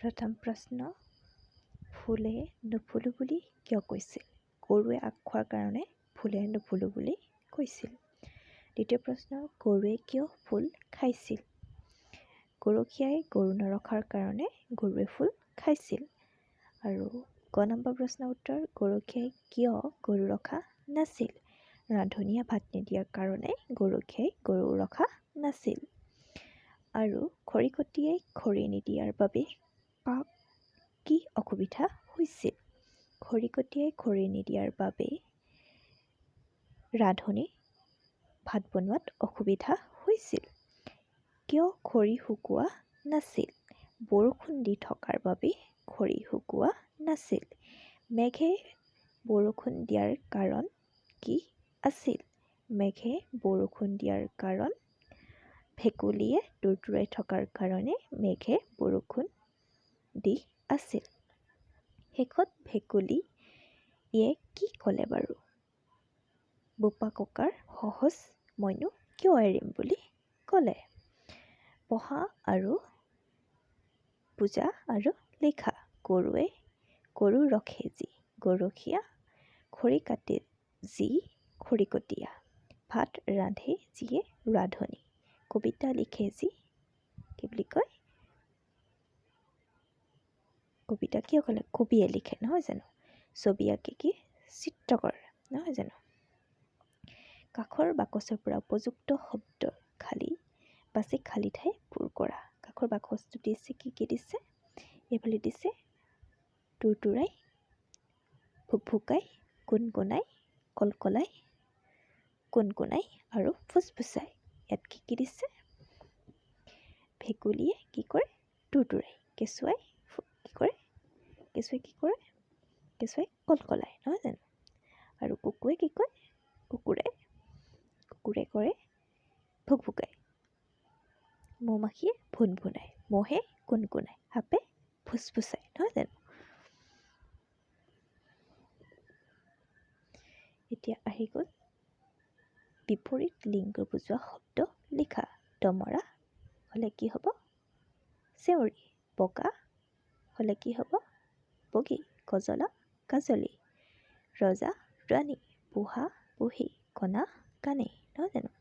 প্ৰথম প্ৰশ্ন, ফুলে নুফুলো বুলি কিয় কৈছিল? গৰুৱে আগ খোৱাৰ কাৰণে ফুলে নুফুলো বুলি কৈছিল। দ্বিতীয় প্ৰশ্ন, গৰুৱে কিয় ফুল খাইছিল? গৰখীয়াই গৰু নৰখাৰ কাৰণে গৰুৱে ফুল খাইছিল। আৰু ক নম্বৰ প্ৰশ্নৰ উত্তৰ, গৰখীয়াই কিয় গৰু ৰখা নাছিল? ৰান্ধনীয়ে ভাত নিদিয়াৰ কাৰণে গৰখীয়াই গৰু ৰখা নাছিল। আৰু খৰিকটীয়াই খৰি নিদিয়াৰ বাবে কাক কি অসুবিধা হৈছিল? খৰিকটীয়াই খৰি নিদিয়াৰ বাবে ৰান্ধনী ভাত বনোৱাত অসুবিধা হৈছিল। কিয় খৰি শুকোৱা নাছিল? বৰষুণ দি থকাৰ বাবে খৰি শুকোৱা নাছিল। মেঘে বৰষুণ দিয়াৰ কাৰণ কি আছিল? মেঘে বৰষুণ দিয়াৰ কাৰণ ভেকুলীয়ে তুৰতুৰাই থকাৰ কাৰণে মেঘে বৰষুণ দি আছিল। শেষত ভেকুলীয়ে কি ক'লে বাৰু? বোপা ককাৰ সহজ মইনো কিয় এৰিম বুলি ক'লে। পঢ়া আৰু বুজা আৰু লিখা। গৰু ৰখে যি গৰখীয়া, খৰি কাটে যি খৰিকটীয়া, ভাত ৰান্ধে যিয়ে ৰান্ধনী, কবিতা লিখে যি কি বুলি কয়? কবিতা কিয় ক'লে? কবিয়ে লিখে, নহয় জানো? ছবি আঁকে কি? চিত্ৰকৰ, নহয় জানো? কাষৰ বাকচৰ পৰা উপযুক্ত শব্দ বাছি খালী ঠাই পূৰ কৰা। কাষৰ বাকচটো দিছে কি দিছে? এইফালে দিছে তুৰতুৰাই, ভুকভুকাই, কুনকুনাই, কলকলাই, কুনকুনাই আৰু ফুচফুচাই। ইয়াত কি দিছে? ভেকুলীয়ে কি কৰে? তুৰতুৰাই। কেঁচুৱাই কি কৰে? কেঁচুৱাই কলকলায়, নহয় জানো? আৰু কুকুৰে কি কয়? কুকুৰে কৰে ভুকভুকাই। মৌমাখিয়ে ভুনভুনাই, মহে কুনকুনাই, সাপে ফুচফুচাই, নহয় জানো? এতিয়া আহি গ'ল বিপৰীত লিংগ বুজোৱা শব্দ লিখা। দমৰা হ'লে কি হ'ব? চেউৰী। বগা হ'লে কি হ'ব? বগী। গজলা গাজলী। ৰজা ৰাণী। বুঢ়া বুঢ়ী। কণা কাণী, নহয় জানো?